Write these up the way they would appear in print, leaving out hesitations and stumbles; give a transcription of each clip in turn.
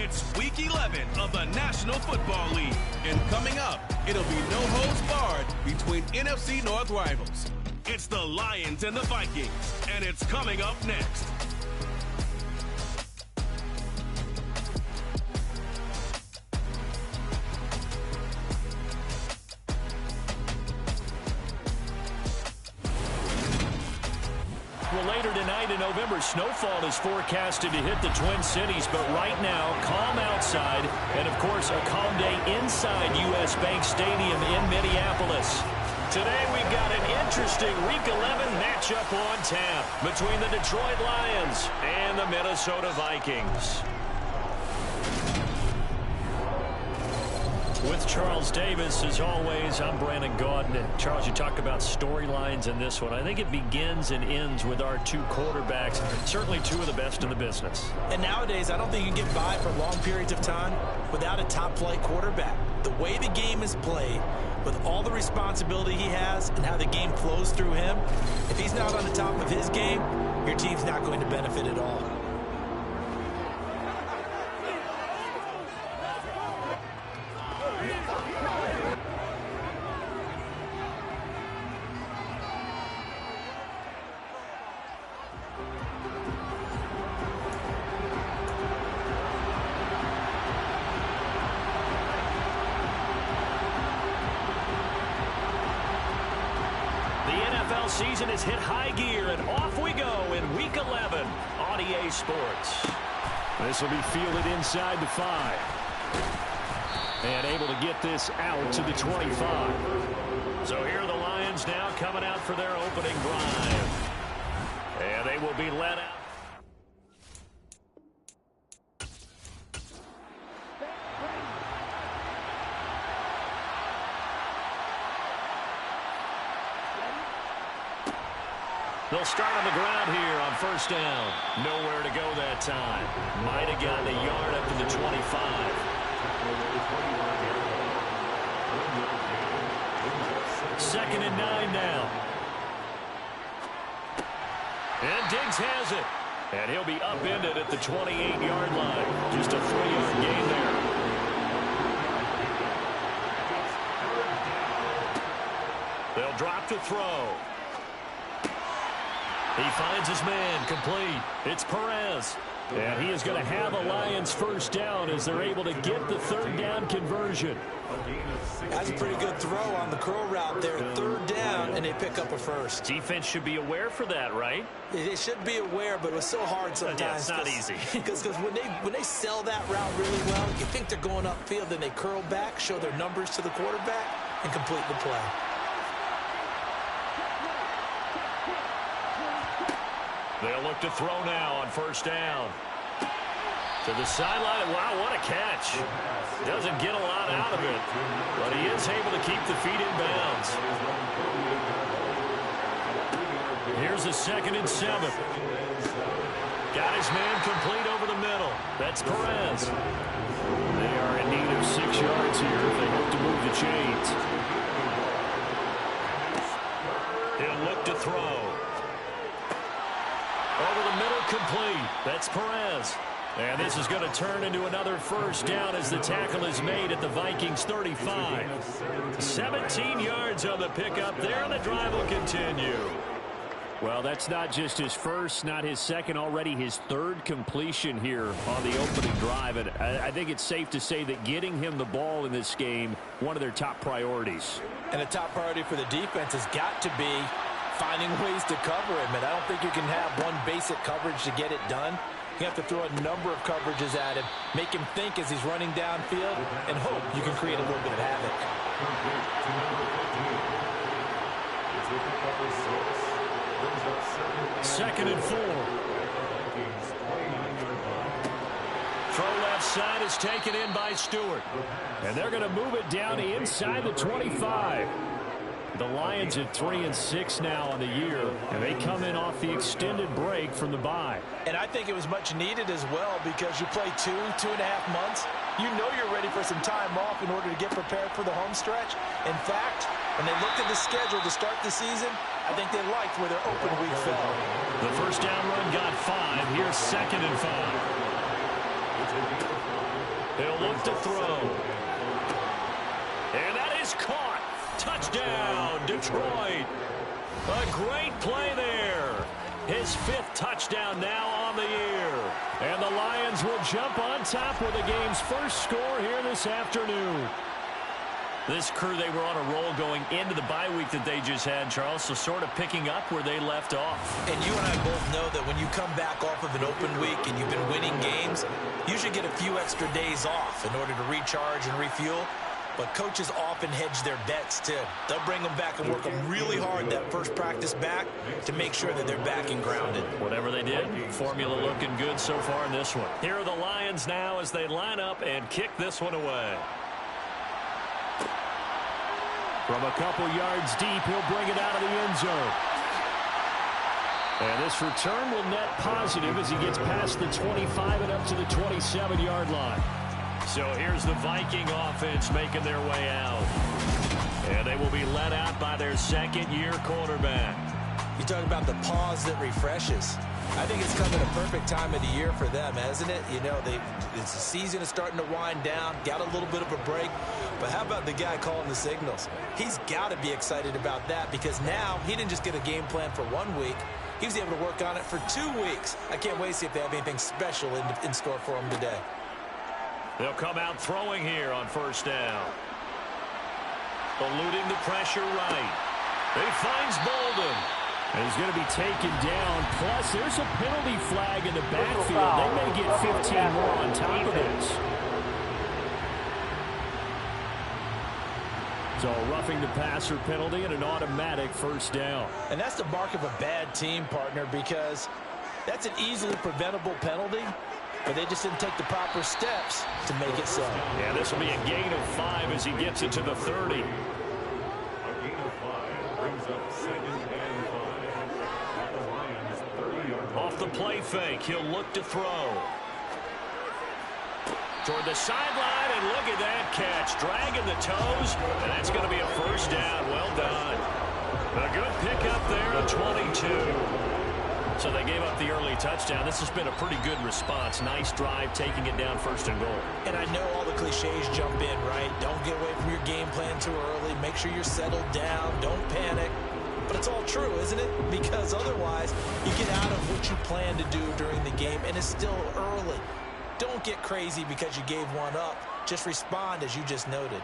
It's Week 11 of the National Football League. And coming up, it'll be no holds barred between NFC North rivals. It's the Lions and the Vikings, and it's coming up next. Well, later tonight in November, snowfall is forecasted to hit the Twin Cities, but right now, calm outside, and of course, a calm day inside U.S. Bank Stadium in Minneapolis. Today, we've got an interesting Week 11 matchup on tap between the Detroit Lions and the Minnesota Vikings. With Charles Davis, as always, I'm Brandon Gaudin. Charles, you talk about storylines in this one. I think it begins and ends with our two quarterbacks, certainly two of the best in the business. And nowadays, I don't think you can get by for long periods of time without a top-flight quarterback. The way the game is played, with all the responsibility he has and how the game flows through him, if he's not on the top of his game, your team's not going to benefit at all. Season has hit high gear, and off we go in Week 11 on EA Sports. This will be fielded inside the 5. And able to get this out to the 25. So here are the Lions now coming out for their opening drive. And they will be led out. They'll start on the ground here on first down. Nowhere to go that time. Might have gotten a yard up to the 25. Second and 9 now. And Diggs has it. And he'll be upended at the 28-yard line. Just a 3-yard gain there. They'll drop to throw. He finds his man, complete. It's Perez. And he is going to have a Lions first down as they're able to get the third down conversion. That's a pretty good throw on the curl route there. Third down, and they pick up a first. Defense should be aware for that, right? They should be aware, but it was so hard sometimes. Yeah, it's not easy. Because when they sell that route really well, you think they're going upfield, then they curl back, show their numbers to the quarterback, and complete the play. They'll look to throw now on first down. To the sideline. Wow, what a catch. Doesn't get a lot out of it, but he is able to keep the feet in bounds. Here's a 2nd and 7. Got his man complete over the middle. That's Perez. They are in need of 6 yards here if they hope to move the chains. He'll look to throw. Over the middle, complete. That's Perez. And this is going to turn into another first down as the tackle is made at the Vikings 35. 17 yards on the pickup there, and the drive will continue. Well, that's not just his first, not his second, already his third completion here on the opening drive. And I think it's safe to say that getting him the ball in this game, one of their top priorities. And a top priority for the defense has got to be finding ways to cover him. And I don't think you can have one basic coverage to get it done. You have to throw a number of coverages at him, make him think as he's running downfield, and hope you can create a little bit of havoc. 2nd and 4. Throw left side is taken in by Stewart. And they're going to move it down inside the 25. The Lions at 3-6 now on the year, and they come in off the extended break from the bye. And I think it was much needed as well, because you play 2.5 months. You know you're ready for some time off in order to get prepared for the home stretch. In fact, when they looked at the schedule to start the season, I think they liked where their open week fell. The first down run got 5. Here's 2nd and 5. He'll look to throw. And that is caught. Touchdown, Detroit. A great play there. His 5th touchdown now on the year. And the Lions will jump on top with the game's first score here this afternoon. This crew, they were on a roll going into the bye week that they just had, Charles, so sort of picking up where they left off. And you and I both know that when you come back off of an open week and you've been winning games, you should get a few extra days off in order to recharge and refuel. But coaches often hedge their bets, too. They'll bring them back and work them really hard that first practice back to make sure that they're back and grounded. Whatever they did, formula looking good so far in this one. Here are the Lions now as they line up and kick this one away. From a couple yards deep, he'll bring it out of the end zone. And this return will net positive as he gets past the 25 and up to the 27-yard line. So here's the Viking offense making their way out. And they will be led out by their second-year quarterback. You talk about the pause that refreshes. I think it's coming a perfect time of the year for them, hasn't it? You know, the season is starting to wind down, got a little bit of a break. But how about the guy calling the signals? He's got to be excited about that because now he didn't just get a game plan for 1 week. He was able to work on it for 2 weeks. I can't wait to see if they have anything special in store for him today. They'll come out throwing here on first down. Eluding the pressure right. He finds Bolden. And he's going to be taken down. Plus, there's a penalty flag in the backfield. They may get 15 more on top of this. So a roughing the passer penalty and an automatic first down. And that's the mark of a bad team, partner, because that's an easily preventable penalty. But they just didn't take the proper steps to make it so. Yeah, this will be a gain of 5 as he gets it to the 30. A gain of 5 brings up 2nd and 5. At the Lions' 30-yard line. Off the play fake, he'll look to throw. Toward the sideline, and look at that catch. Dragging the toes, and that's going to be a first down. Well done. A good pickup there at 22. So they gave up the early touchdown. This has been a pretty good response. Nice drive, taking it down 1st and goal. And I know all the cliches jump in, right? Don't get away from your game plan too early. Make sure you're settled down. Don't panic. But it's all true, isn't it? Because otherwise, you get out of what you plan to do during the game, and it's still early. Don't get crazy because you gave one up. Just respond as you just noted.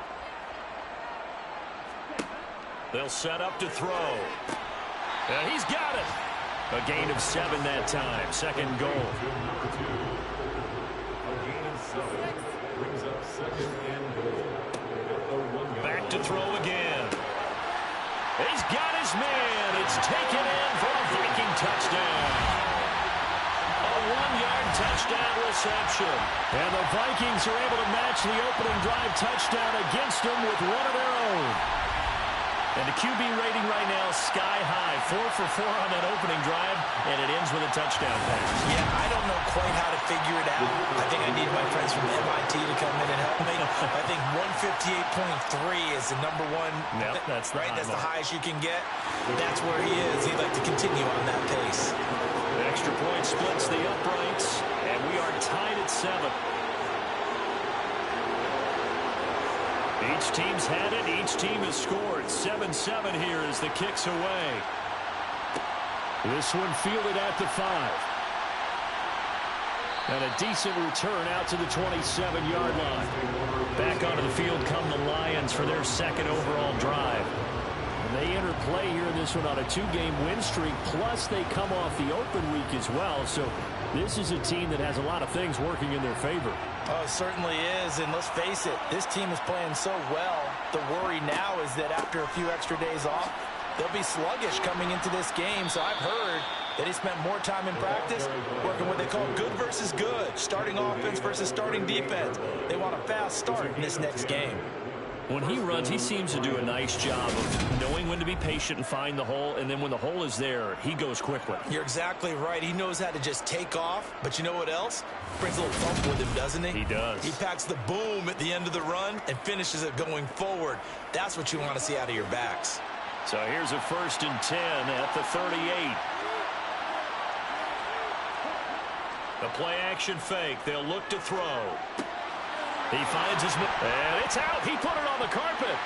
They'll set up to throw. And he's got it. A gain of 7 that time. 2nd goal. A gain of 7 brings up 2nd and goal. At the 1-yard Back to throw again. He's got his man. It's taken in for a Viking touchdown. A 1-yard touchdown reception. And the Vikings are able to match the opening drive touchdown against them with one of their own. And the QB rating right now is sky high. 4 for 4 on that opening drive, and it ends with a touchdown pass. Yeah, I don't know quite how to figure it out. I think I need my friends from MIT to come in and help me. I think 158.3 is the number one. Yep, that's the right. high That's the mark. highest you can get. That's where he is. He'd like to continue on that pace. The extra point splits the uprights, and we are tied at 7. Each team's had it. Each team has scored. 7-7 here as the kick's away. This one fielded at the 5. And a decent return out to the 27-yard line. Back onto the field come the Lions for their 2nd overall drive. And they enter play here in this one on a 2-game win streak. Plus, they come off the open week as well. So this is a team that has a lot of things working in their favor. Oh, it certainly is, and let's face it, this team is playing so well. The worry now is that after a few extra days off, they'll be sluggish coming into this game. So I've heard that he spent more time in practice working what they call good versus good, starting offense versus starting defense. They want a fast start in this next game. When he runs, he seems to do a nice job of knowing when to be patient and find the hole, and then when the hole is there, he goes quickly. You're exactly right. He knows how to just take off, but you know what else? Brings a little thump with him, doesn't he? He does. He packs the boom at the end of the run and finishes it going forward. That's what you want to see out of your backs. So here's a 1st and 10 at the 38. The play action fake. They'll look to throw. He finds his... And it's out. He put it on the carpet.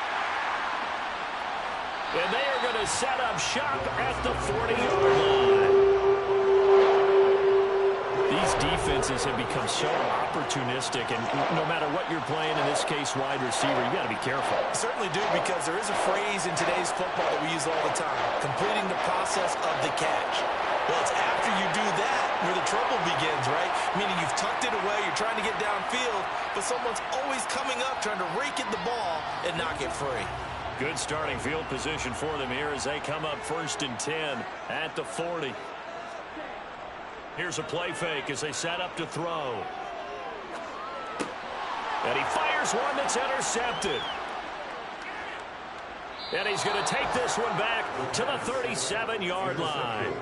And they are going to set up shop at the 40-yard line. These defenses have become so opportunistic, and no matter what you're playing, in this case, wide receiver, you got to be careful. I certainly do, because there is a phrase in today's football that we use all the time, completing the process of the catch. Well, it's after you do that where the trouble begins, right? Meaning you've tucked it away, you're trying to get downfield, but someone's always coming up trying to rake at the ball and knock it free. Good starting field position for them here as they come up 1st and 10 at the 40. Here's a play fake as they set up to throw. And he fires one that's intercepted. And he's going to take this one back to the 37-yard line.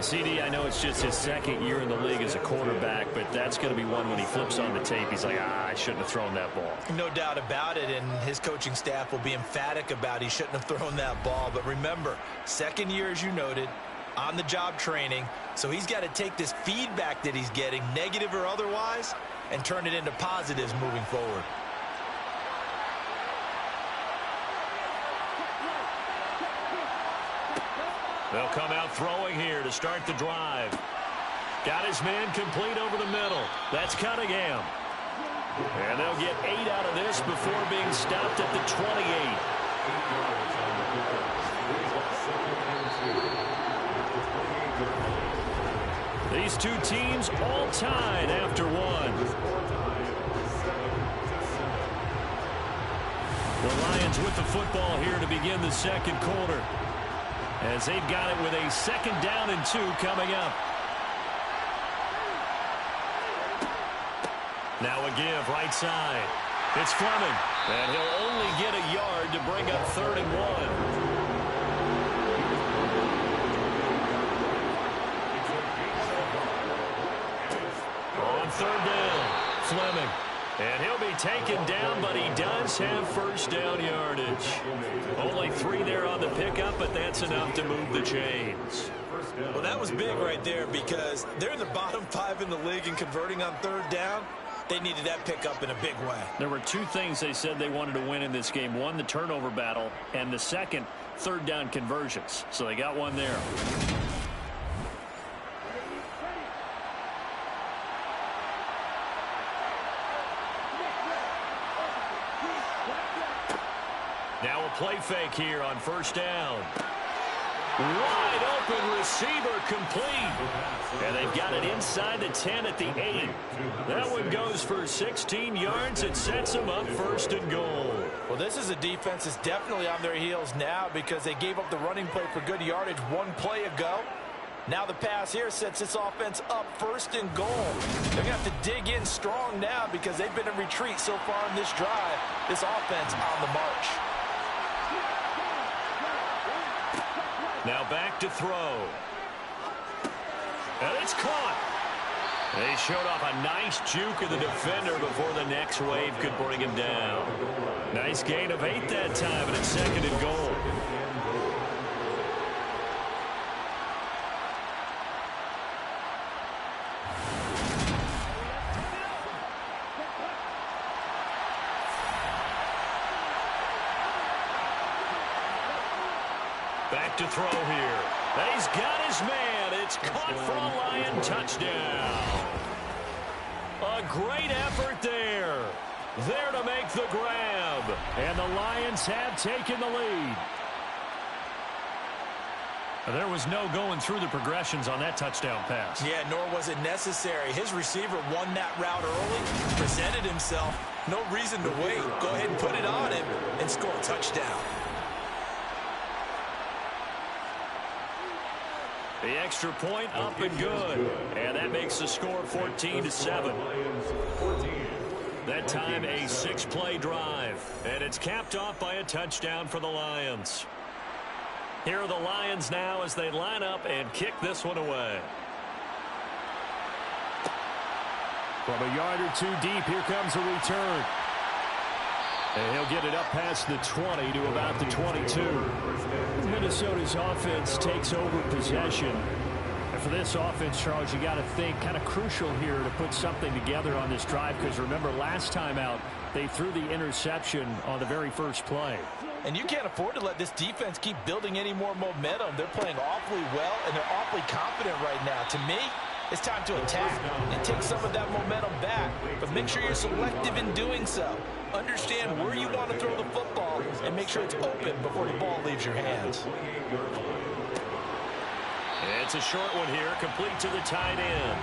CD, I know it's just his 2nd year in the league as a quarterback, but that's going to be one when he flips on the tape. He's like, I shouldn't have thrown that ball. No doubt about it, and his coaching staff will be emphatic about he shouldn't have thrown that ball. But remember, 2nd year, as you noted, on-the-job training, so he's got to take this feedback that he's getting, negative or otherwise, and turn it into positives moving forward. They'll come out throwing here to start the drive. Got his man complete over the middle. That's Cunningham. And they'll get 8 out of this before being stopped at the 28. These two teams all tied after one. The Lions with the football here to begin the 2nd quarter, as they've got it with a 2nd down and 2 coming up. Now a give right side. It's Fleming, and he'll only get a yard to bring up 3rd and 1. On 3rd down, Fleming. And he'll be taken down, but he does have 1st down yardage. Only 3 there on the pickup, but that's enough to move the chains. Well, that was big right there, because they're in the bottom 5 in the league and converting on 3rd down. They needed that pickup in a big way. There were 2 things they said they wanted to win in this game. One, the turnover battle, and the second, 3rd down conversions. So they got one there. Now a play fake here on 1st down. Wide open receiver complete. And they've got it inside the 10 at the 8. That one goes for 16 yards. It sets them up 1st and goal. Well, this is a defense that's definitely on their heels now, because they gave up the running play for good yardage 1 play ago. Now the pass here sets this offense up 1st and goal. They're going to have to dig in strong now, because they've been in retreat so far in this drive. This offense on the march. Now back to throw. And it's caught. They showed off a nice juke of the defender before the next wave could bring him down. Nice gain of 8 that time, and it's 2nd and goal. Back to throw here. And he's got his man. It's caught for a Lion touchdown. A great effort there. There to make the grab. And the Lions have taken the lead. There was no going through the progressions on that touchdown pass. Yeah, nor was it necessary. His receiver won that route early, presented himself. No reason to wait. Go ahead and put it on him and score a touchdown. The extra point up and good. And that makes the score 14-7. That time a 6-play drive. And it's capped off by a touchdown for the Lions. Here are the Lions now as they line up and kick this one away. From a yard or 2 deep, here comes a return. And he'll get it up past the 20 to about the 22. Minnesota's offense takes over possession. for this offense, Charles, you got to think kind of crucial here to put something together on this drive, because remember last time out they threw the interception on the very first play. And you can't afford to let this defense keep building any more momentum. They're playing awfully well, and they're awfully confident right now. To me, it's time to attack and take some of that momentum back. But make sure you're selective in doing so. Understand where you want to throw the football and make sure it's open before the ball leaves your hands. It's a short one here, complete to the tight end.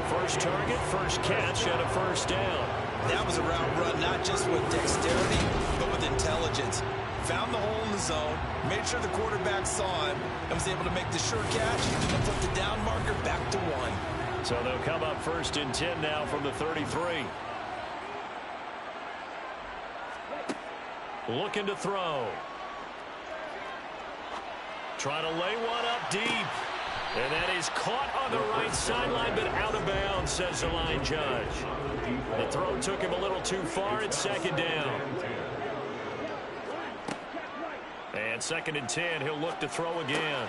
First target, first catch, and a first down. That was a route run, not just with dexterity, but with intelligence. Found the hole in the zone, made sure the quarterback saw him, and was able to make the sure catch and put the down marker back to 1. So they'll come up 1st and 10 now from the 33. Looking to throw. Trying to lay one up deep. And that is caught on the right sideline, but out of bounds, says the line judge. The throw took him a little too far. It's 2nd down. And 2nd and 10, he'll look to throw again.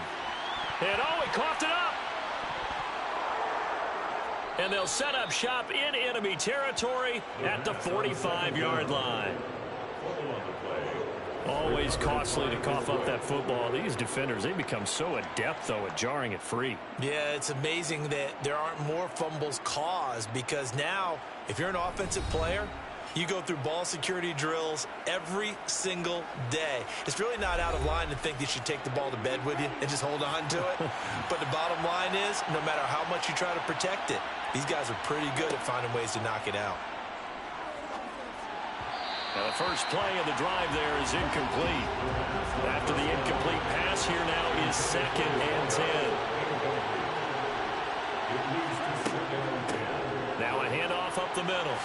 And he coughed it up. And they'll set up shop in enemy territory at the 45-yard line. Always costly to cough up that football. These defenders, they become so adept, though, at jarring it free. Yeah, it's amazing that there aren't more fumbles caused, because now, if you're an offensive player, you go through ball security drills every single day. It's really not out of line to think you should take the ball to bed with you and just hold on to it. But the bottom line is, no matter how much you try to protect it, these guys are pretty good at finding ways to knock it out. Now the first play of the drive there is incomplete. After the incomplete pass, here now is 2nd and 10. Now a handoff up the middle.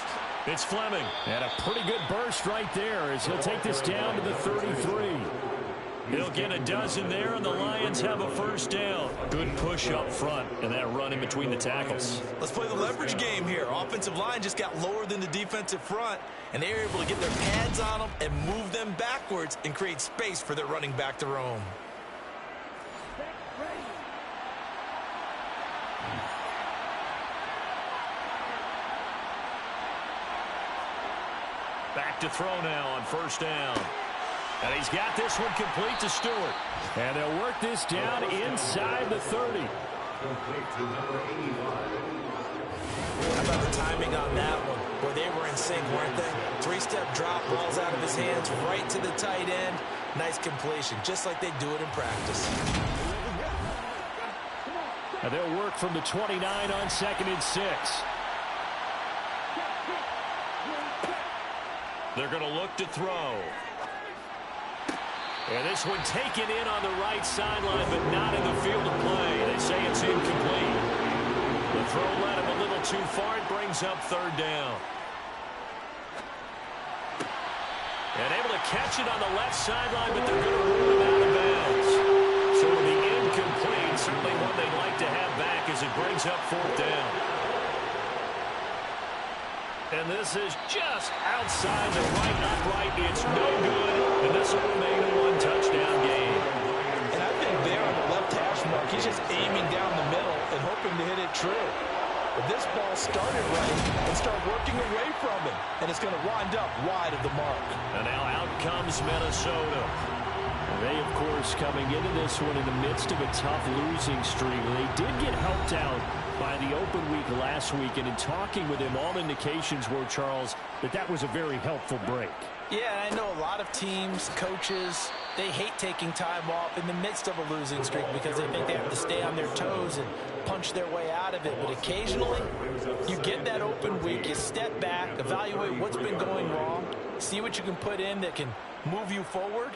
It's Fleming. And a pretty good burst right there as he'll take this down to the 33. He'll get a dozen there, and the Lions have a first down. Good push up front, and that run in between the tackles. Let's play the leverage game here. Offensive line just got lower than the defensive front, and they were able to get their pads on them and move them backwards and create space for their running back to roam. Back to throw now on first down. And he's got this one complete to Stewart. And they'll work this down inside the 30. How about the timing on that one? Boy, they were in sync, weren't they? 3-step drop, balls out of his hands, right to the tight end. Nice completion, just like they do it in practice. And they'll work from the 29 on 2nd and 6. They're going to look to throw. And this one taken in on the right sideline, but not in the field of play. They say it's incomplete. The throw led him a little too far. It brings up 3rd down. And able to catch it on the left sideline, but they're going to rule him out of bounds. So it'll be incomplete. Certainly one they'd like to have back as it brings up 4th down. And this is just outside the right upright. It's no good, and this will remain a 1-touchdown game. And I think there on the left hash mark, he's just aiming down the middle and hoping to hit it true. But this ball started right and started working away from him, and it's going to wind up wide of the mark. And now out comes Minnesota. They, of course, coming into this one in the midst of a tough losing streak. They did get helped out by the open week last week, and in talking with him, all indications were, Charles, that was a very helpful break. Yeah, I know a lot of teams, coaches, they hate taking time off in the midst of a losing streak because they think they have to stay on their toes and punch their way out of it. But occasionally, you get that open week, you step back, evaluate what's been going wrong, see what you can put in that can move you forward,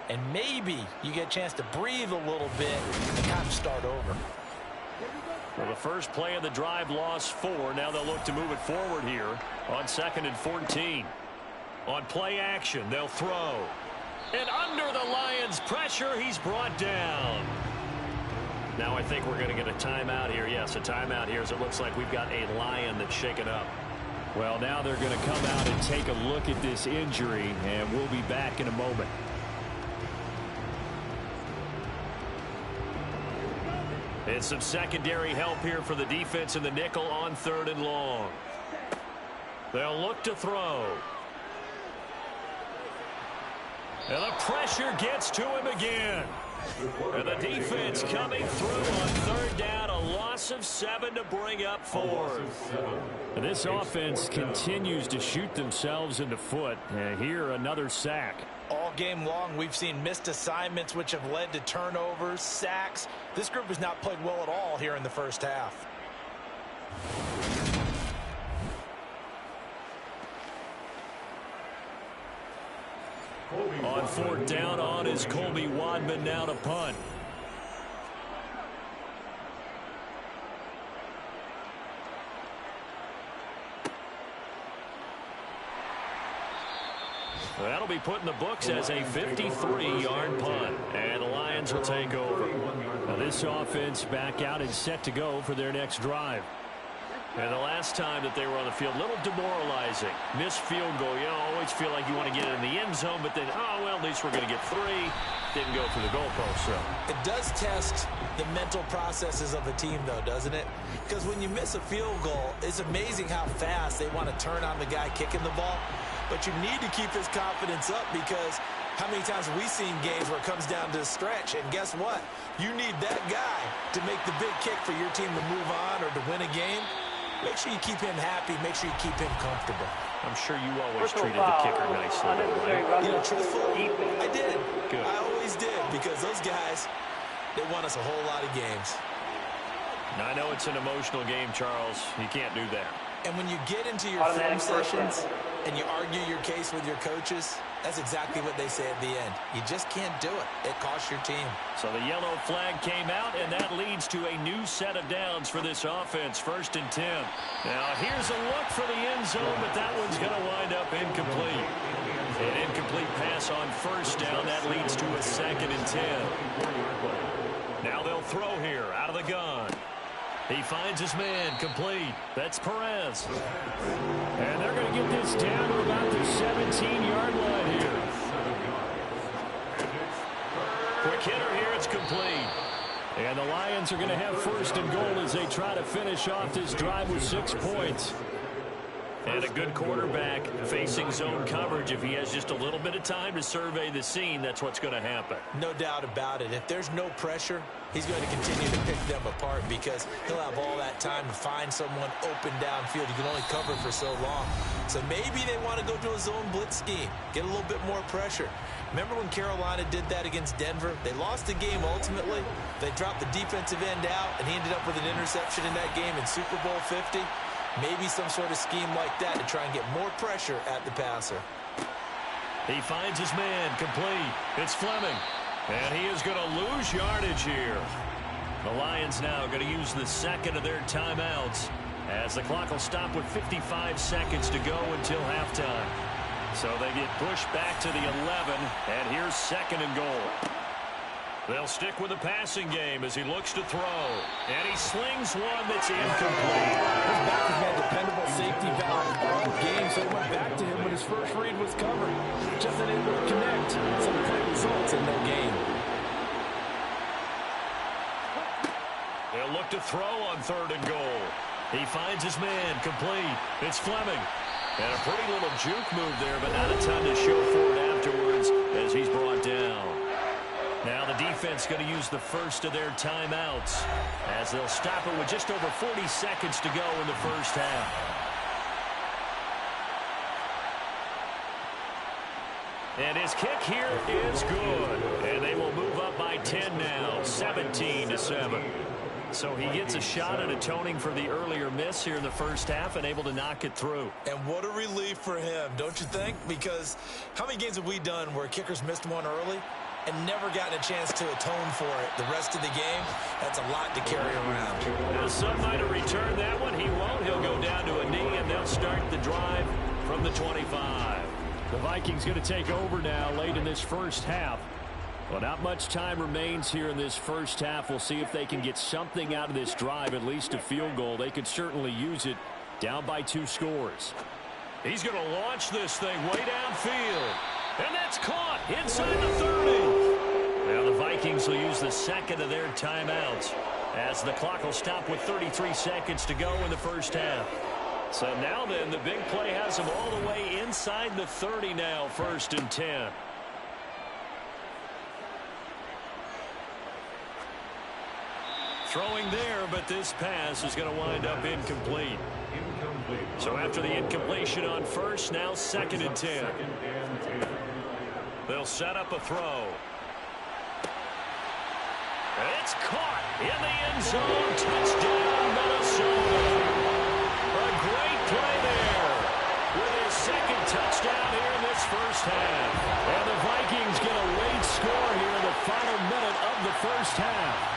and maybe you get a chance to breathe a little bit and kind of start over. Well, the first play of the drive lost 4. Now they'll look to move it forward here on 2nd and 14. On play action, they'll throw. And under the Lions' pressure, he's brought down. Now I think we're going to get a timeout here. Yes, a timeout here as it looks like we've got a Lion that's shaken up. Well, now they're going to come out and take a look at this injury, and we'll be back in a moment. It's some secondary help here for the defense in the nickel on 3rd and long. They'll look to throw. And the pressure gets to him again. And the defense coming through on 3rd down. A loss of 7 to bring up 4. And this offense continues to shoot themselves in the foot. And here, another sack. All game long, we've seen missed assignments, which have led to turnovers, sacks. This group has not played well at all here in the first half. On 4th down, on is Colby Wadman now to punt. That'll be put in the books as a 53-yard punt. And the Lions will take over. Now this offense back out and set to go for their next drive. And the last time that they were on the field, a little demoralizing. Missed field goal. You know, always feel like you want to get it in the end zone, but then, oh, well, at least we're going to get 3. Didn't go through the goalpost, so. It does test the mental processes of the team, though, doesn't it? Because when you miss a field goal, it's amazing how fast they want to turn on the guy kicking the ball. But you need to keep his confidence up, because how many times have we seen games where it comes down to the stretch? And guess what? You need that guy to make the big kick for your team to move on or to win a game. Make sure you keep him happy. Make sure you keep him comfortable. I'm sure you always treated the kicker nicely, right? You know, truthfully, I did. Good. I always did, because those guys, they won us a whole lot of games. Now, I know it's an emotional game, Charles. You can't do that. And when you get into your film sessions and you argue your case with your coaches, that's exactly what they say at the end. You just can't do it. It costs your team. So the yellow flag came out, and that leads to a new set of downs for this offense. 1st and 10. Now, here's a look for the end zone, but that one's going to wind up incomplete. An incomplete pass on 1st down. That leads to a 2nd and 10. Now they'll throw here out of the gun. He finds his man, complete. That's Perez. And they're going to get this down to about the 17-yard line here. Quick hitter here, it's complete. And the Lions are going to have 1st and goal as they try to finish off this drive with 6 points. And a good quarterback facing zone coverage. If he has just a little bit of time to survey the scene, that's what's going to happen. No doubt about it. If there's no pressure, he's going to continue to pick them apart, because he'll have all that time to find someone open downfield. You can only cover for so long. So maybe they want to go to a zone blitz scheme, get a little bit more pressure. Remember when Carolina did that against Denver? They lost the game ultimately. They dropped the defensive end out, and he ended up with an interception in that game in Super Bowl 50. Maybe some sort of scheme like that to try and get more pressure at the passer. He finds his man, complete. It's Fleming. And he is going to lose yardage here. The Lions now going to use the 2nd of their timeouts, as the clock will stop with 55 seconds to go until halftime. So they get pushed back to the 11, and here's 2nd and goal. They'll stick with the passing game as he looks to throw. And he slings one that's incomplete. His back has been a dependable safety valve all game, so it went back to him when his first read was covered. Just unable to connect. So the play results in no gain. They'll look to throw on 3rd and goal. He finds his man, complete. It's Fleming. And a pretty little juke move there, but not a ton to show for it afterwards as he's brought down. Now the defense going to use the 1st of their timeouts, as they'll stop it with just over 40 seconds to go in the first half. And his kick here is good. And they will move up by 10 now, 17-7. So he gets a shot at atoning for the earlier miss here in the first half and able to knock it through. And what a relief for him, don't you think? Because how many games have we done where kickers missed one early and never gotten a chance to atone for it the rest of the game? That's a lot to carry around. Now some might have returned that one. He won't. He'll go down to a knee, and they'll start the drive from the 25. The Vikings going to take over now late in this first half. Well, not much time remains here in this first half. We'll see if they can get something out of this drive, at least a field goal. They could certainly use it, down by 2 scores. He's going to launch this thing way downfield. And that's caught inside the 30. Now the Vikings will use the 2nd of their timeouts as the clock will stop with 33 seconds to go in the first half. So now then, the big play has them all the way inside the 30 now, 1st and 10. Throwing there, but this pass is going to wind up incomplete. So after the incompletion on 1st, now 2nd and 10. They'll set up a throw. It's caught in the end zone. Touchdown, Minnesota. A great play there with his 2nd touchdown here in this first half. And the Vikings get a late score here in the final minute of the first half.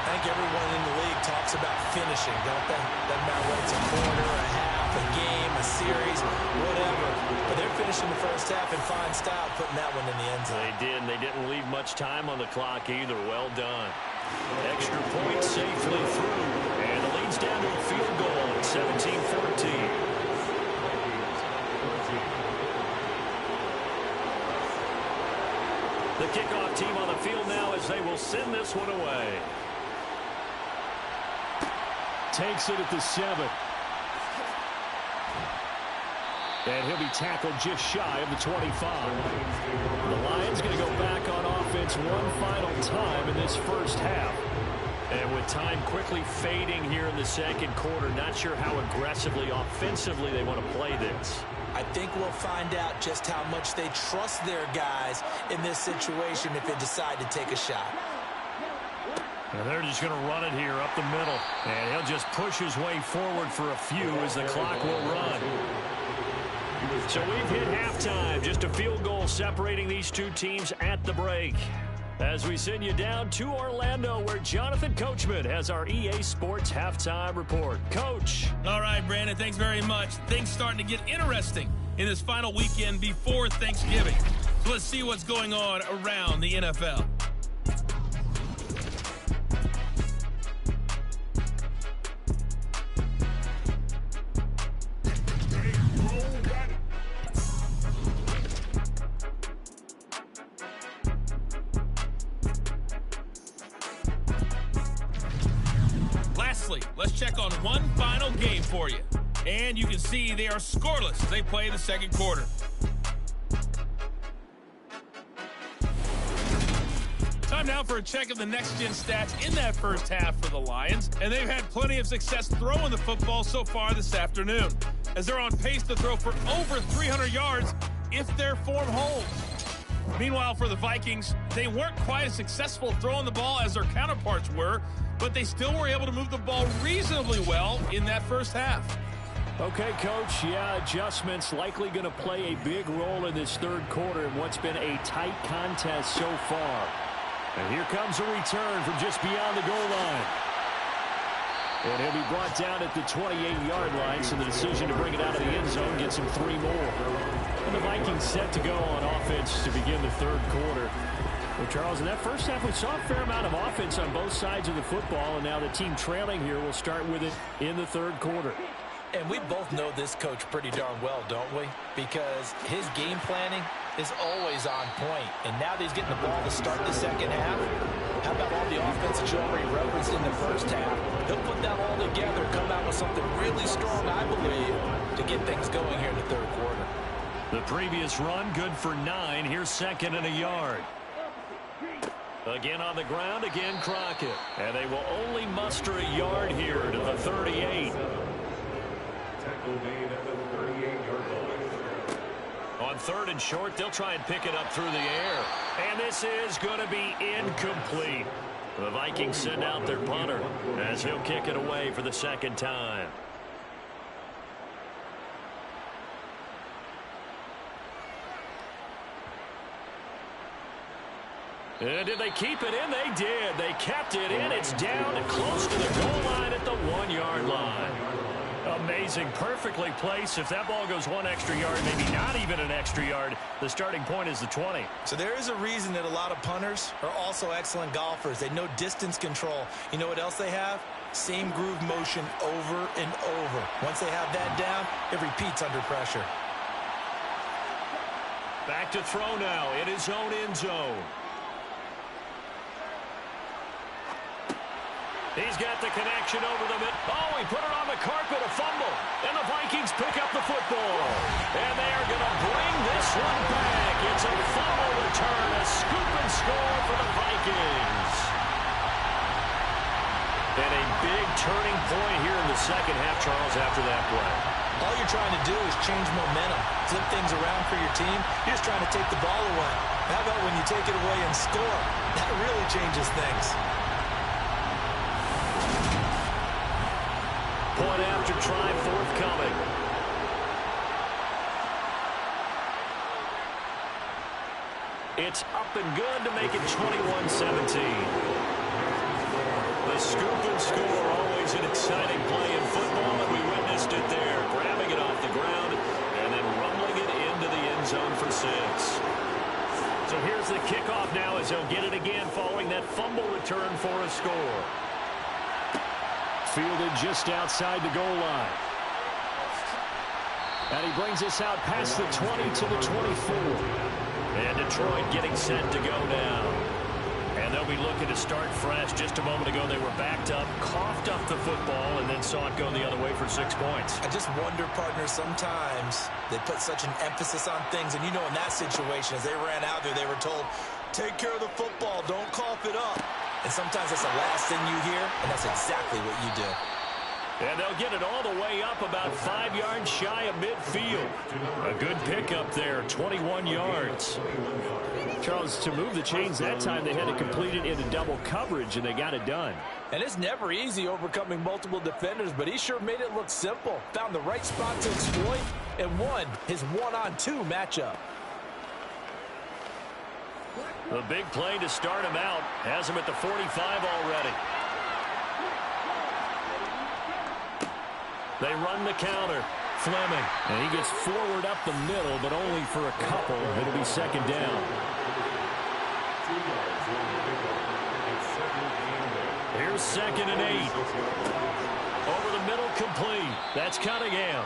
I think everyone in the league talks about finishing, don't they? Doesn't matter whether it's a quarter, a half, a game, a series, whatever. But they're finishing the first half in fine style, putting that one in the end zone. They did, and they didn't leave much time on the clock either. Well done. Extra point safely through. And the lead's down to a field goal at 17-14. The kickoff team on the field now as they will send this one away. Takes it at the 7. And he'll be tackled just shy of the 25. The Lions going to go back on offense one final time in this first half. And with time quickly fading here in the second quarter, not sure how aggressively, offensively they want to play this. I think we'll find out just how much they trust their guys in this situation if they decide to take a shot. And they're just going to run it here up the middle. And he'll just push his way forward for a few as the clock will run. So we've hit halftime. Just a field goal separating these two teams at the break. As we send you down to Orlando, where Jonathan Coachman has our EA Sports Halftime Report. Coach. All right, Brandon, thanks very much. Things starting to get interesting in this final weekend before Thanksgiving. So let's see what's going on around the NFL. Let's check on one final game for you. And you can see they are scoreless as they play the second quarter. Time now for a check of the next-gen stats in that first half for the Lions. And they've had plenty of success throwing the football so far this afternoon, as they're on pace to throw for over 300 yards if their form holds. Meanwhile, for the Vikings, they weren't quite as successful throwing the ball as their counterparts were, but they still were able to move the ball reasonably well in that first half. Okay, Coach, yeah, adjustments likely going to play a big role in this third quarter in what's been a tight contest so far. And here comes a return from just beyond the goal line. And he'll be brought down at the 28-yard line, so the decision to bring it out of the end zone gets him 3 more. And the Vikings set to go on offense to begin the third quarter. Well, Charles, in that first half, we saw a fair amount of offense on both sides of the football, and now the team trailing here will start with it in the third quarter. And we both know this coach pretty darn well, don't we? Because his game planning is always on point. And now that he's getting the ball to start the second half, how about all the offense that you already referenced in the first half? He'll put that all together, come out with something really strong, I believe, to get things going here in the third quarter. The previous run, good for 9. Here's 2nd and a yard. Again on the ground, again Crockett. And they will only muster a yard here to the 38. Tackle made at the 38-yard line. On 3rd and short, they'll try and pick it up through the air. And this is going to be incomplete. The Vikings send out their punter as he'll kick it away for the second time. And did they keep it in? They did. They kept it in. It's down and close to the goal line at the 1-yard line. Amazing. Perfectly placed. If that ball goes 1 extra yard, maybe not even an extra yard, the starting point is the 20. So there is a reason that a lot of punters are also excellent golfers. They know distance control. You know what else they have? Same groove motion over and over. Once they have that down, it repeats under pressure. Back to throw now in his own end zone. He's got the connection over the mid. Oh, he put it on the carpet, a fumble. And the Vikings pick up the football. And they are going to bring this one back. It's a fumble return, a scoop and score for the Vikings. And a big turning point here in the second half, Charles, after that play. All you're trying to do is change momentum, flip things around for your team. You're just trying to take the ball away. How about when you take it away and score? That really changes things. Point after try forthcoming. It's up and good to make it 21-17. The scoop and score, always an exciting play in football, and we witnessed it there, grabbing it off the ground and then rumbling it into the end zone for 6. So here's the kickoff now as he'll get it again following that fumble return for a score. Fielded just outside the goal line. And he brings us out past the 20 to the 24. And Detroit getting set to go now. And they'll be looking to start fresh. Just a moment ago, they were backed up, coughed up the football, and then saw it go the other way for 6 points. I just wonder, partner, sometimes they put such an emphasis on things. And you know, in that situation, as they ran out there, they were told, take care of the football, don't cough it up. And sometimes that's the last thing you hear, and that's exactly what you do. And they'll get it all the way up about 5 yards shy of midfield. A good pickup there, 21 yards. Charles, to move the chains that time, they had to complete it into double coverage, and they got it done. And it's never easy overcoming multiple defenders, but he sure made it look simple. Found the right spot to exploit and won his one-on-two matchup. The big play to start him out has him at the 45 already. They run the counter. Fleming. And he gets forward up the middle, but only for a couple. It'll be second down. Here's 2nd and 8. Over the middle, complete. That's Cunningham.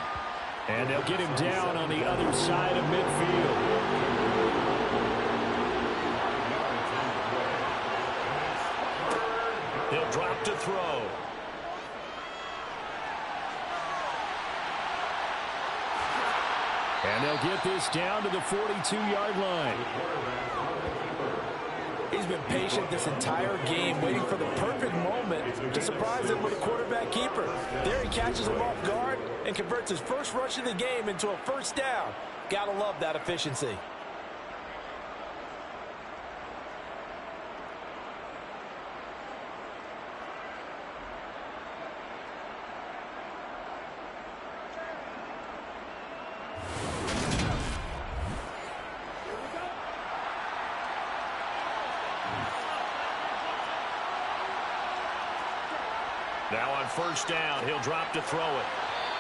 And they'll get him down on the other side of midfield. He'll drop to throw. And they'll get this down to the 42-yard line. He's been patient this entire game, waiting for the perfect moment to surprise him with a quarterback keeper. There he catches him off guard and converts his first rush of the game into a first down. Gotta love that efficiency. Now on first down, he'll drop to throw it.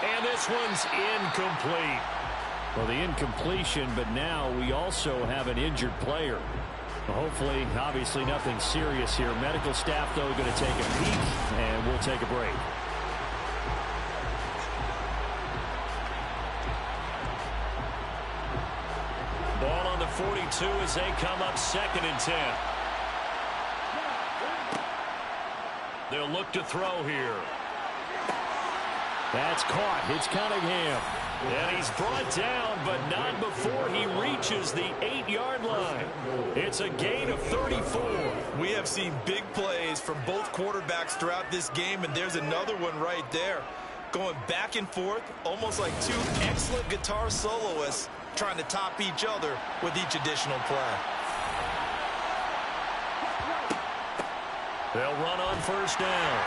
And this one's incomplete. Well, the incompletion, but now we also have an injured player. Hopefully, obviously nothing serious here. Medical staff, though, going to take a peek, and we'll take a break. Ball on the 42 as they come up 2nd and 10. They'll look to throw here. That's caught. It's Cunningham. And he's brought down, but not before he reaches the 8-yard line. It's a gain of 34. We have seen big plays from both quarterbacks throughout this game, and there's another one right there. Going back and forth, almost like two excellent guitar soloists trying to top each other with each additional play. They'll run on first down.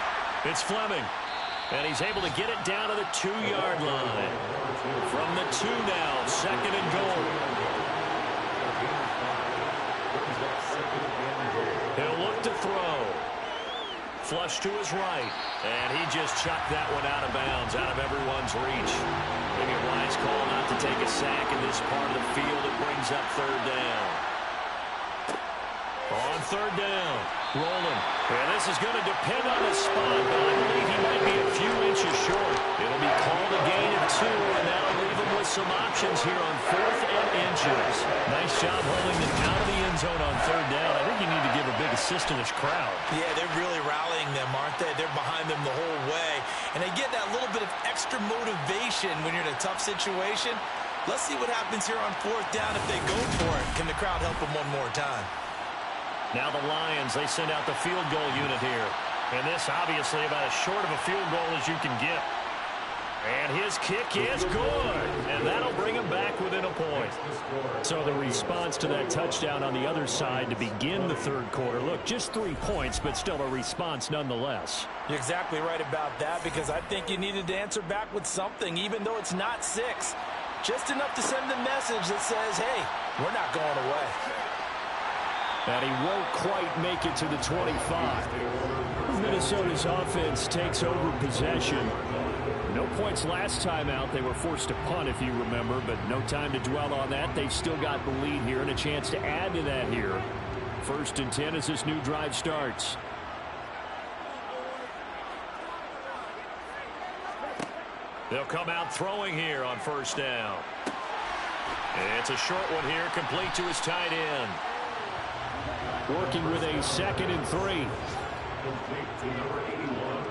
It's Fleming. And he's able to get it down to the 2-yard line. From the 2 now, 2nd and goal. He'll look to throw. Flush to his right. And he just chucked that one out of bounds, out of everyone's reach. Maybe a wise call not to take a sack in this part of the field. It brings up 3rd down. On 3rd down, rolling. And this is going to depend on the spot, but I believe he might be a few inches short. It'll be called a gain of 2, and that'll leave him with some options here on 4th and inches. Nice job holding them out of the end zone on 3rd down. I think you need to give a big assist to this crowd. Yeah, they're really rallying them, aren't they? They're behind them the whole way. And they get that little bit of extra motivation when you're in a tough situation. Let's see what happens here on 4th down if they go for it. Can the crowd help them one more time? Now the Lions, they send out the field goal unit here. And this obviously about as short of a field goal as you can get. And his kick is good. And that'll bring him back within a point. So the response to that touchdown on the other side to begin the 3rd quarter. Look, just 3 points, but still a response nonetheless. You're exactly right about that, because I think you needed to answer back with something, even though it's not 6. Just enough to send a message that says, hey, we're not going away. And he won't quite make it to the 25. Minnesota's offense takes over possession. No points last time out. They were forced to punt, if you remember, but no time to dwell on that. They've still got the lead here and a chance to add to that here. 1st and 10 as this new drive starts. They'll come out throwing here on 1st down. It's a short one here, complete to his tight end. Working with a 2nd and 3. Complete to number 81.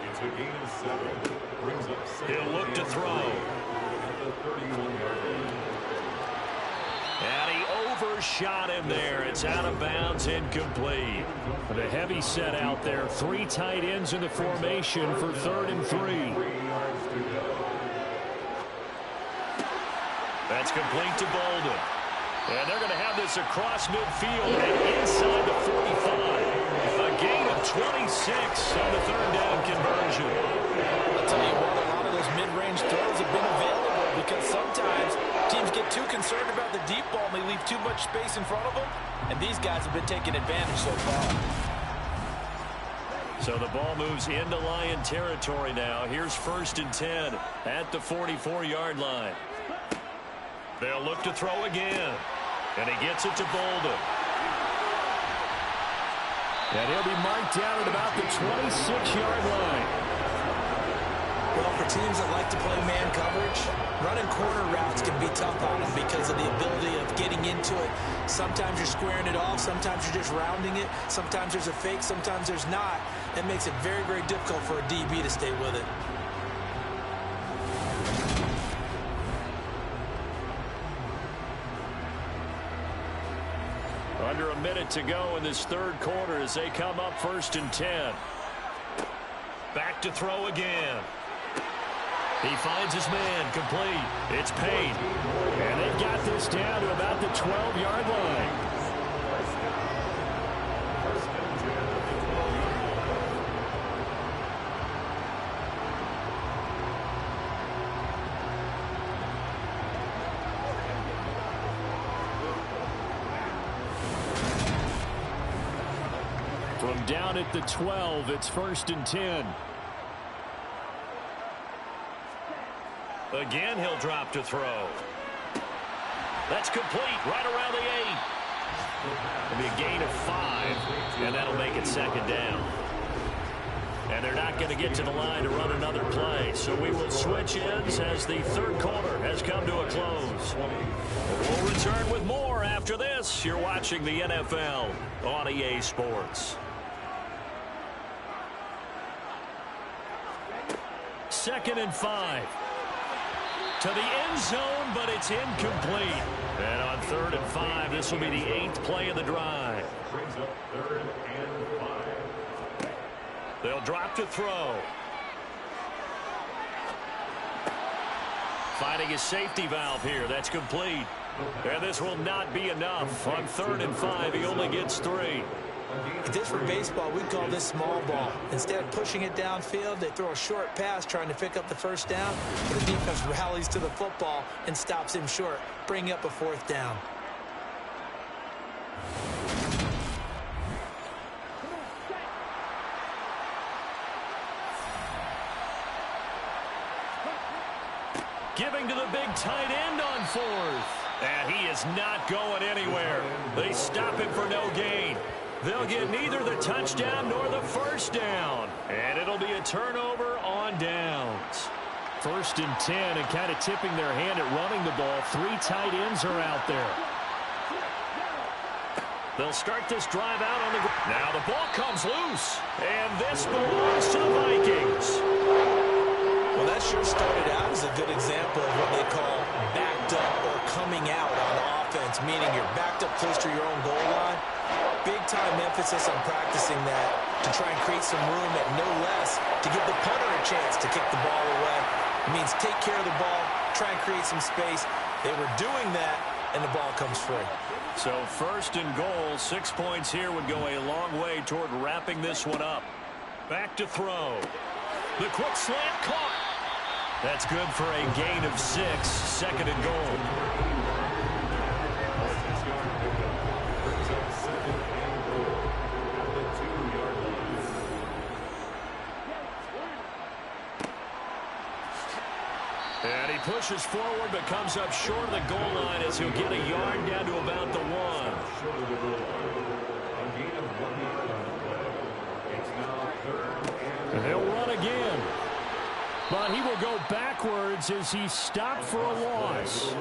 It's a gain of 7. Brings up 7. He'll look to throw. At the 31-yard line. And he overshot him there. It's out of bounds, incomplete. The heavy set out there. 3 tight ends in the formation for 3rd and 3. 3 yards to go. That's complete to Bolden. And they're going to have this across midfield and inside the 45. A gain of 26 on the 3rd down conversion. I'll tell you what, a lot of those mid-range throws have been available, because sometimes teams get too concerned about the deep ball and they leave too much space in front of them, and these guys have been taking advantage so far. So the ball moves into Lion territory now. Here's 1st and 10 at the 44-yard line. They'll look to throw again. And he gets it to Bolden. And he'll be marked down at about the 26-yard line. Well, for teams that like to play man coverage, running corner routes can be tough on them because of the ability of getting into it. Sometimes you're squaring it off. Sometimes you're just rounding it. Sometimes there's a fake. Sometimes there's not. That makes it very, very difficult for a DB to stay with it. Under a minute to go in this 3rd quarter as they come up 1st and 10. Back to throw again. He finds his man, complete. It's Payne. And they've got this down to about the 12-yard line. From down at the 12, it's 1st and 10. Again, he'll drop to throw. That's complete right around the 8. It'll be a gain of 5, and that'll make it 2nd down. And they're not going to get to the line to run another play, so we will switch ends as the 3rd quarter has come to a close. We'll return with more after this. You're watching the NFL on EA Sports. 2nd and 5. To the end zone, but it's incomplete. And on 3rd and 5, this will be the 8th play of the drive. Brings up 3rd and 5. They'll drop to throw. Finding his safety valve here. That's complete. And this will not be enough. On 3rd and 5, he only gets 3. If this were baseball, we'd call this small ball. Instead of pushing it downfield, they throw a short pass trying to pick up the 1st down. The defense rallies to the football and stops him short, bringing up a 4th down. Giving to the big tight end on 4th. And he is not going anywhere. They stop him for no gain. They'll get neither the touchdown nor the 1st down. And it'll be a turnover on downs. 1st and 10, and kind of tipping their hand at running the ball. 3 tight ends are out there. They'll start this drive out on the ground. Now the ball comes loose, and this belongs to the Vikings. Well, that sure started out as a good example of what they call backed up or coming out on offense, meaning you're backed up close to your own goal line. Big-time emphasis on practicing that to try and create some room at no less to give the punter a chance to kick the ball away. It means take care of the ball, try and create some space. They were doing that, and the ball comes free. So 1st and goal, 6 points here would go a long way toward wrapping this one up. Back to throw. The quick slant caught. That's good for a gain of 6, 2nd and goal. And he pushes forward but comes up short of the goal line as he'll get a yard down to about the 1. And he'll run again. But he will go backwards as he stopped for a loss.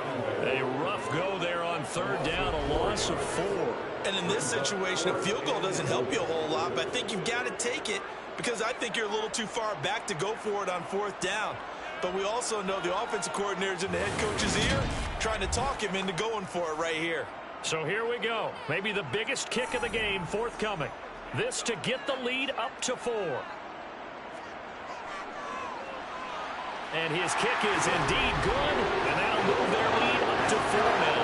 A rough go there on 3rd down, a loss of 4. And in this situation, a field goal doesn't help you a whole lot, but I think you've got to take it because I think you're a little too far back to go for it on 4th down. But we also know the offensive coordinator's in the head coach's ear, trying to talk him into going for it right here. So here we go. Maybe the biggest kick of the game forthcoming. This to get the lead up to 4. And his kick is indeed good, and that'll move their lead up to 4 now.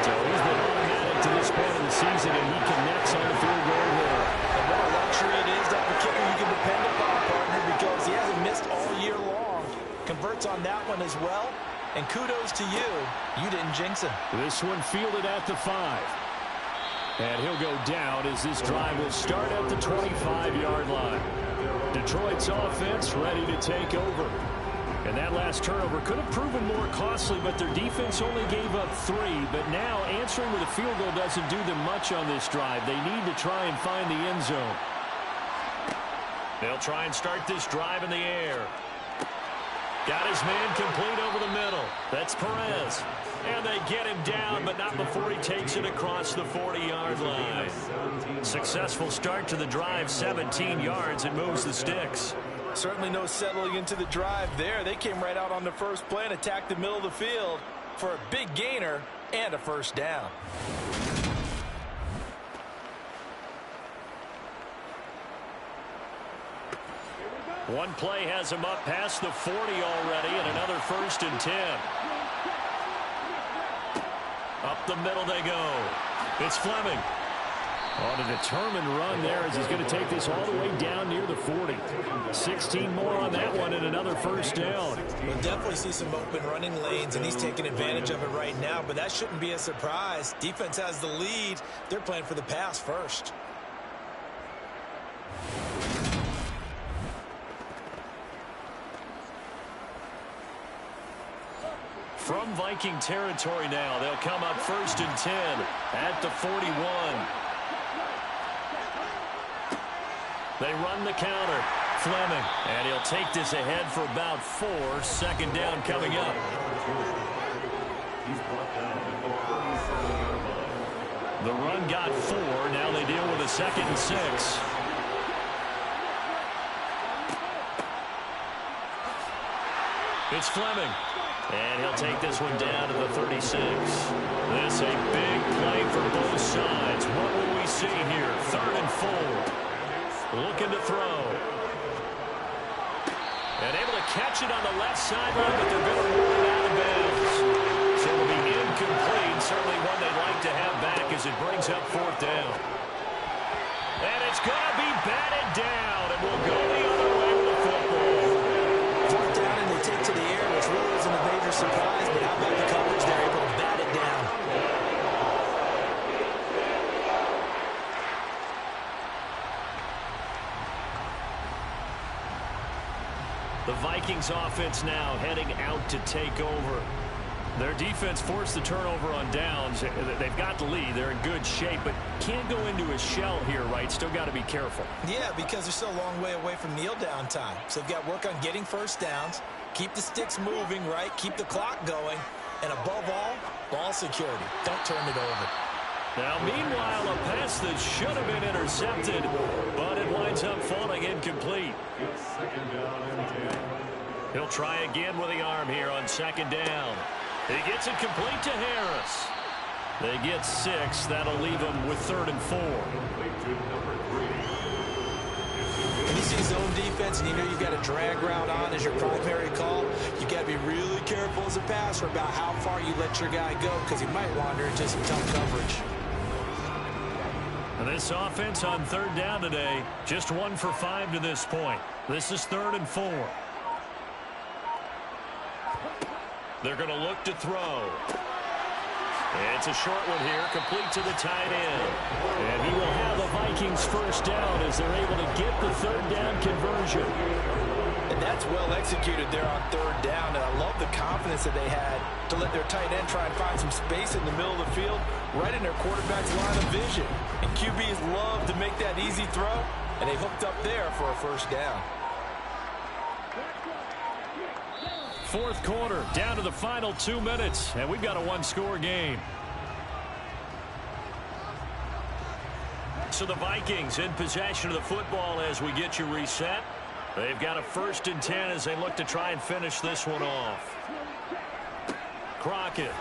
So he's been automatic to this point of the season, and he connects on the field goal here. And what a luxury it is to have a kicker you can depend upon, partner, because he hasn't missed all year long. Converts on that one as well, and kudos to you. You didn't jinx him. This one fielded at the 5. And he'll go down as this drive will start at the 25-yard line. Detroit's offense ready to take over. And that last turnover could have proven more costly, but their defense only gave up 3. But now answering with a field goal doesn't do them much on this drive. They need to try and find the end zone. They'll try and start this drive in the air. Got his man complete over the middle. That's Perez. And they get him down, but not before he takes it across the 40-yard line. Successful start to the drive, 17 yards, and moves the sticks. Certainly no settling into the drive there. They came right out on the first play and attacked the middle of the field for a big gainer and a 1st down. One play has him up past the 40 already, and another 1st and 10. Up the middle they go. It's Fleming. On a determined run there as he's going to take this all the way down near the 40. 16 more on that one and another 1st down. We'll definitely see some open running lanes, and he's taking advantage of it right now, but that shouldn't be a surprise. Defense has the lead. They're playing for the pass first. From Viking territory now, they'll come up 1st and 10 at the 41. They run the counter. Fleming, and he'll take this ahead for about 4. 2nd down coming up. The run got 4. Now they deal with a 2nd and 6. It's Fleming. And he'll take this one down to the 36. This a big play for both sides. What will we see here? 3rd and 4. Looking to throw. And able to catch it on the left sideline, but they're going to roll it out of bounds. So it'll be incomplete. Certainly one they'd like to have back as it brings up 4th down. And it's going to be batted down. And we'll go the other way with the football. 4th down and they take to the air, which really isn't a major surprise, but how about the coverage? They're able to bat it down. The Vikings offense now heading out to take over. Their defense forced the turnover on downs. They've got the lead. They're in good shape, but can't go into a shell here, right? Still got to be careful. Yeah, because they're still a long way away from kneel down time. So they've got to work on getting first downs, keep the sticks moving, right? Keep the clock going, and above all, ball security. Don't turn it over. Now, meanwhile, a pass that should have been intercepted, but it winds up falling incomplete. It's second down and 10. He'll try again with the arm here on second down. He gets it complete to Harris. They get 6. That'll leave him with 3rd and 4. Complete to number 3. When you see zone defense and you know you've got a drag route on as your primary call, you've got to be really careful as a passer about how far you let your guy go because he might wander into some tough coverage. This offense on 3rd down today, just 1 for 5 to this point. This is 3rd and 4. They're going to look to throw. It's a short one here, complete to the tight end. And he will have the Vikings first down as they're able to get the 3rd down conversion. And that's well executed there on 3rd down. And I love the confidence that they had to let their tight end try and find some space in the middle of the field, right in their quarterback's line of vision. And QBs love to make that easy throw, and they hooked up there for a first down. 4th quarter, down to the final 2 minutes, and we've got a 1-score game. So the Vikings in possession of the football as we get you reset. They've got a 1st and 10 as they look to try and finish this one off. Crockett.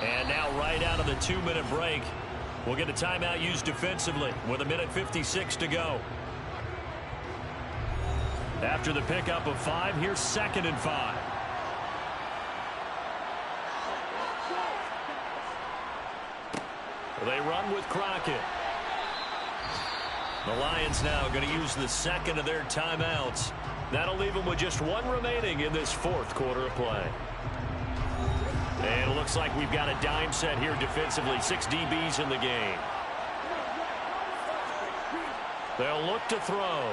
And now right out of the 2-minute break, we'll get a timeout used defensively with 1:56 to go. After the pickup of 5, here's 2nd and 5. They run with Crockett. The Lions now going to use the 2nd of their timeouts. That'll leave them with just 1 remaining in this 4th quarter of play. And it looks like we've got a dime set here defensively. 6 DBs in the game. They'll look to throw.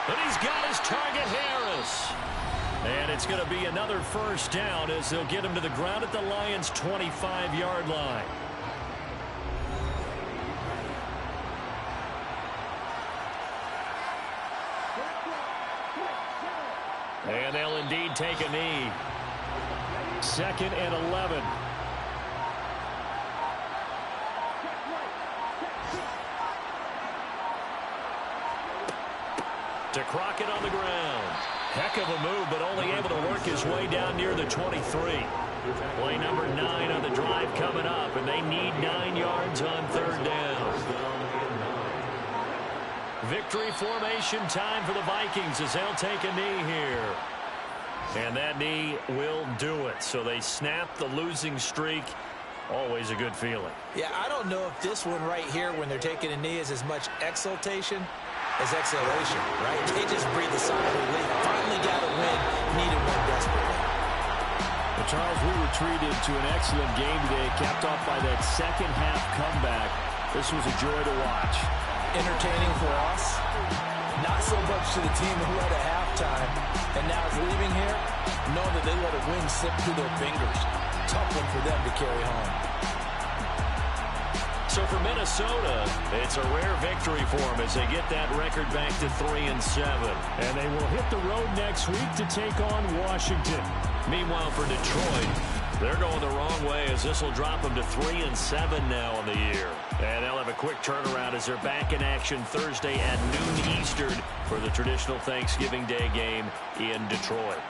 But he's got his target, Harris. And it's going to be another first down as they'll get him to the ground at the Lions' 25-yard line. And they'll indeed take a knee. 2nd and 11. To Crockett on the ground. Heck of a move, but only able to work his way down near the 23. Play number 9 on the drive coming up, and they need 9 yards on 3rd down. Victory formation time for the Vikings as they'll take a knee here. And that knee will do it. So they snap the losing streak. Always a good feeling. Yeah, I don't know if this one right here when they're taking a knee is as much exultation as exhalation, right? They just breathe a sigh of relief. Finally got a win. Needed one desperately. Well, Charles, we were treated to an excellent game today, capped off by that second-half comeback. This was a joy to watch. Entertaining for us. Not so much to the team who had a halftime and now is leaving here, knowing that they let a win slip through their fingers. Tough one for them to carry home. So for Minnesota, it's a rare victory for them as they get that record back to 3-7. And they will hit the road next week to take on Washington. Meanwhile, for Detroit, they're going the wrong way as this will drop them to 3-7 now on the year. And they'll have a quick turnaround as they're back in action Thursday at noon Eastern for the traditional Thanksgiving Day game in Detroit.